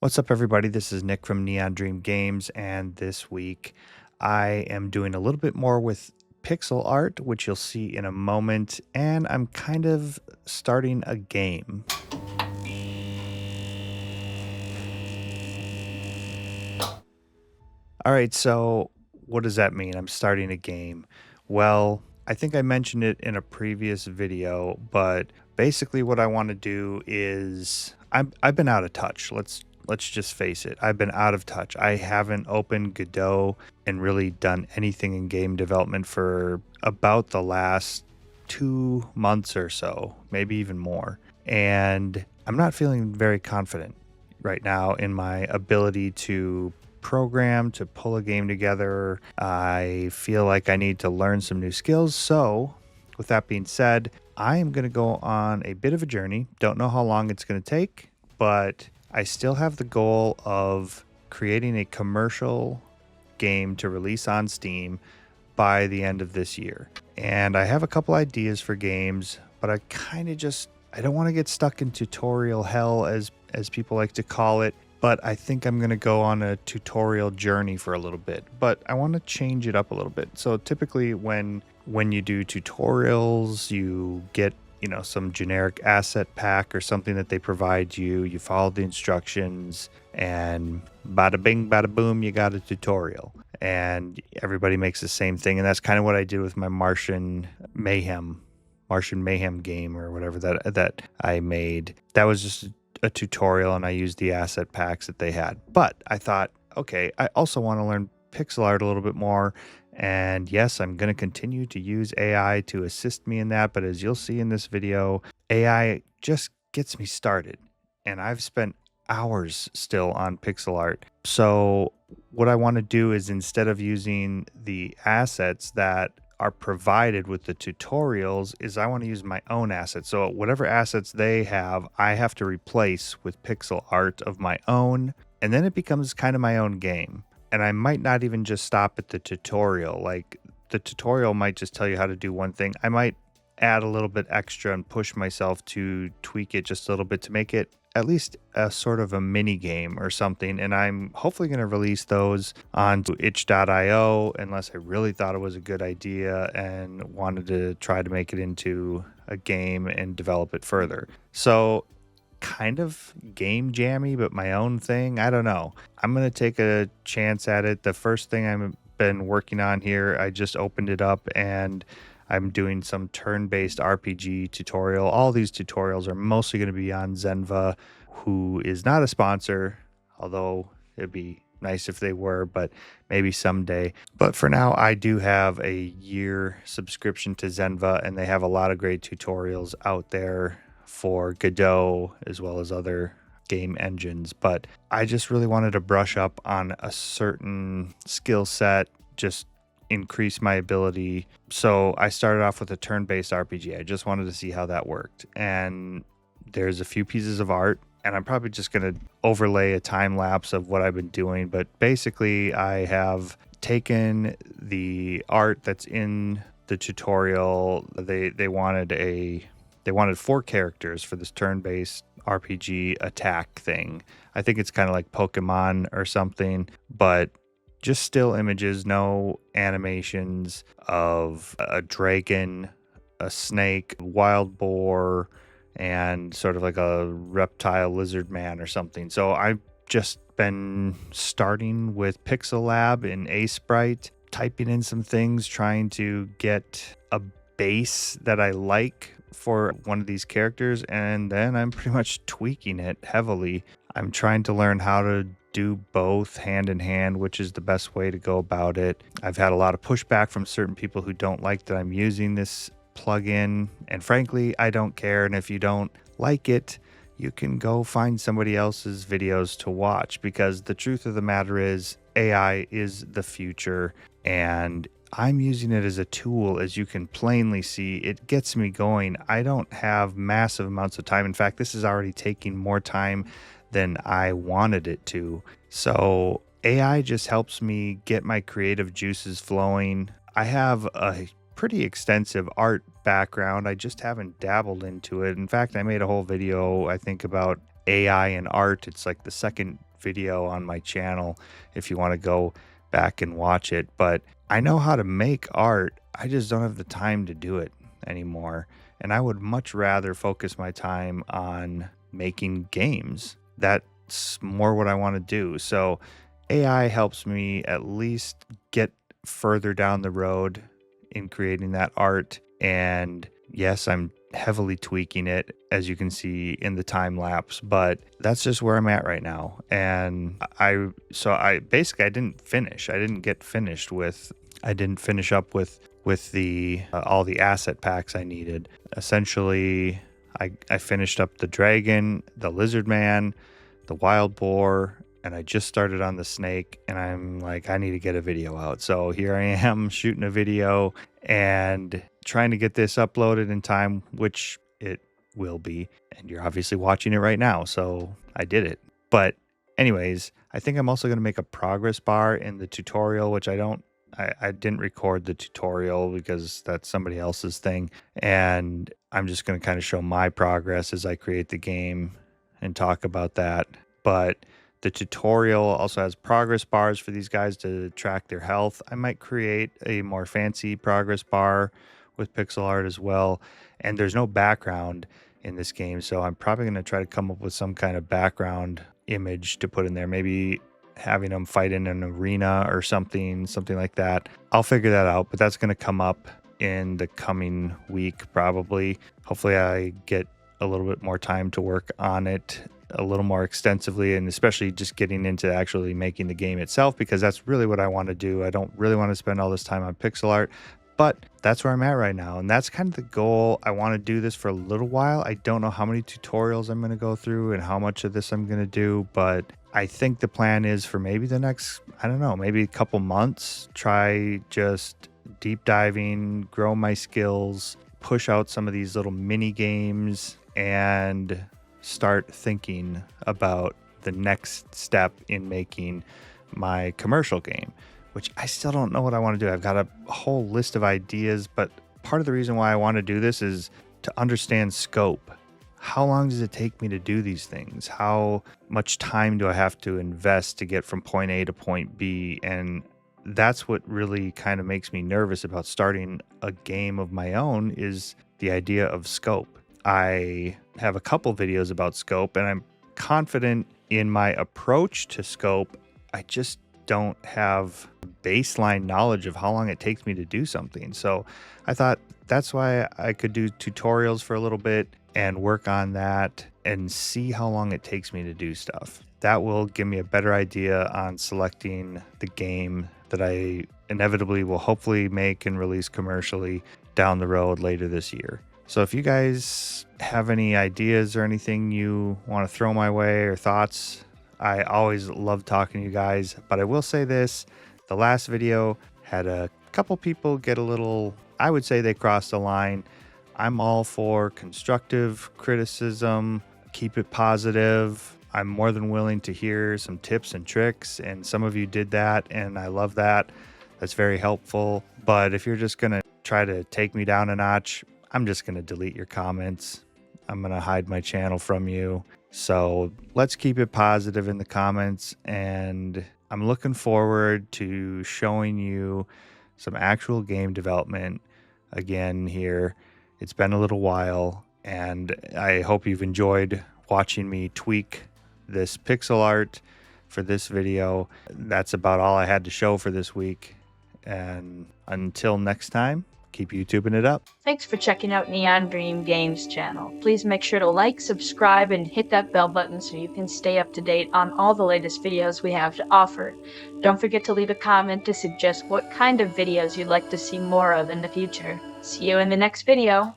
What's up, everybody? This is Nick from Neon Dream Games, and this week I am doing a little bit more with pixel art, which you'll see in a moment, and I'm kind of starting a game. All right, so what does that mean? I'm starting a game. Well, I think I mentioned it in a previous video, but basically what I want to do is I've been out of touch. Let's just face it. I've been out of touch. I haven't opened Godot and really done anything in game development for about the last 2 months or so, maybe even more. And I'm not feeling very confident right now in my ability to program, to pull a game together. I feel like I need to learn some new skills. So, with that being said, I am going to go on a bit of a journey. Don't know how long it's going to take, but I still have the goal of creating a commercial game to release on Steam by the end of this year. And I have a couple ideas for games, but I kind of just I don't want to get stuck in tutorial hell as people like to call it, but I think I'm going to go on a tutorial journey for a little bit. But I want to change it up a little bit. So typically when you do tutorials, you get some generic asset pack or something that they provide you. You follow the instructions, and bada bing, bada boom, you got a tutorial. And everybody makes the same thing. And that's kind of what I did with my Martian Mayhem game or whatever that I made. That was just a tutorial, and I used the asset packs that they had. But I thought, okay, I also want to learn pixel art a little bit more. And yes, I'm going to continue to use AI to assist me in that. But as you'll see in this video, AI just gets me started. And I've spent hours still on pixel art. So what I want to do is, instead of using the assets that are provided with the tutorials, is I want to use my own assets. So whatever assets they have, I have to replace with pixel art of my own. And then it becomes kind of my own game. And I might not even just stop at the tutorial. Like, the tutorial might just tell you how to do one thing. I might add a little bit extra and push myself to tweak it just a little bit to make it at least a sort of a mini game or something. And I'm hopefully going to release those onto itch.io, unless I really thought it was a good idea and wanted to try to make it into a game and develop it further. So kind of game jammy, but my own thing. I don't know. I'm going to take a chance at it. The first thing I've been working on here, I just opened it up and I'm doing some turn-based RPG tutorial. All these tutorials are mostly going to be on Zenva, who is not a sponsor, although it'd be nice if they were, but maybe someday. But for now, I do have a year subscription to Zenva, and they have a lot of great tutorials out there for Godot as well as other game engines. But I just really wanted to brush up on a certain skill set, just increase my ability. So I started off with a turn-based RPG. I just wanted to see how that worked. And there's a few pieces of art, and I'm probably just going to overlay a time lapse of what I've been doing. But basically, I have taken the art that's in the tutorial. They wanted 4 characters for this turn-based RPG attack thing. I think it's kind of like Pokemon or something, but just still images, no animations of a dragon, a snake, wild boar, and sort of like a reptile lizard man or something. So I've just been starting with pixellab and aseprite, typing in some things, trying to get a base that I like for one of these characters, and then I'm pretty much tweaking it heavily. I'm trying to learn how to do both hand in hand, which is the best way to go about it. I've had a lot of pushback from certain people who don't like that I'm using this plugin, and frankly, I don't care. And if you don't like it, you can go find somebody else's videos to watch, because the truth of the matter is AI is the future, and I'm using it as a tool. As you can plainly see, it gets me going. I don't have massive amounts of time. In fact, this is already taking more time than I wanted it to. So AI just helps me get my creative juices flowing. I have a pretty extensive art background. I just haven't dabbled into it. In fact, I made a whole video, I think, about AI and art. It's like the second video on my channel if you want to go back and watch it. But I know how to make art, I just don't have the time to do it anymore. And I would much rather focus my time on making games. That's more what I want to do. So AI helps me at least get further down the road in creating that art. And yes, I'm heavily tweaking it, as you can see in the time lapse, but that's just where I'm at right now. And I basically, I didn't finish. I didn't get finished with, I didn't finish up with the all the asset packs I needed. Essentially, I finished up the dragon, the lizard man, the wild boar, and I just started on the snake, and I'm like, I need to get a video out. So here I am shooting a video and trying to get this uploaded in time, which it will be. And you're obviously watching it right now, so I did it. But anyways, I think I'm also going to make a progress bar in the tutorial, which I didn't record the tutorial because that's somebody else's thing. And I'm just going to kind of show my progress as I create the game and talk about that. But the tutorial also has progress bars for these guys to track their health. I might create a more fancy progress bar with pixel art as well. And there's no background in this game, so I'm probably going to try to come up with some kind of background image to put in there. Maybe having them fight in an arena or something like that. I'll figure that out, but that's going to come up in the coming week probably. Hopefully I get a little bit more time to work on it a little more extensively, and especially just getting into actually making the game itself, because that's really what I want to do. I don't really want to spend all this time on pixel art, but that's where I'm at right now, and that's kind of the goal. I want to do this for a little while. I don't know how many tutorials I'm going to go through and how much of this I'm going to do, but I think the plan is for maybe the next, I don't know, maybe a couple months, try just deep diving, grow my skills, push out some of these little mini games, and start thinking about the next step in making my commercial game, which I still don't know what I want to do. I've got a whole list of ideas, but part of the reason why I want to do this is to understand scope. How long does it take me to do these things? How much time do I have to invest to get from point A to point B? And that's what really kind of makes me nervous about starting a game of my own, is the idea of scope. I have a couple videos about scope, and I'm confident in my approach to scope. I just don't have baseline knowledge of how long it takes me to do something. So I thought that's why I could do tutorials for a little bit and work on that and see how long it takes me to do stuff. That will give me a better idea on selecting the game that I inevitably will hopefully make and release commercially down the road later this year. So if you guys have any ideas or anything you want to throw my way or thoughts, I always love talking to you guys. But I will say this, the last video had a couple people get a little, I would say they crossed the line. I'm all for constructive criticism, keep it positive. I'm more than willing to hear some tips and tricks, and some of you did that, and I love that. That's very helpful. But if you're just going to try to take me down a notch, I'm just going to delete your comments. I'm going to hide my channel from you. So let's keep it positive in the comments. And I'm looking forward to showing you some actual game development again here. It's been a little while, and I hope you've enjoyed watching me tweak this pixel art for this video. That's about all I had to show for this week. And until next time, keep YouTubing it up. Thanks for checking out Neon Dream Games channel. Please make sure to like, subscribe, and hit that bell button so you can stay up to date on all the latest videos we have to offer. Don't forget to leave a comment to suggest what kind of videos you'd like to see more of in the future. See you in the next video.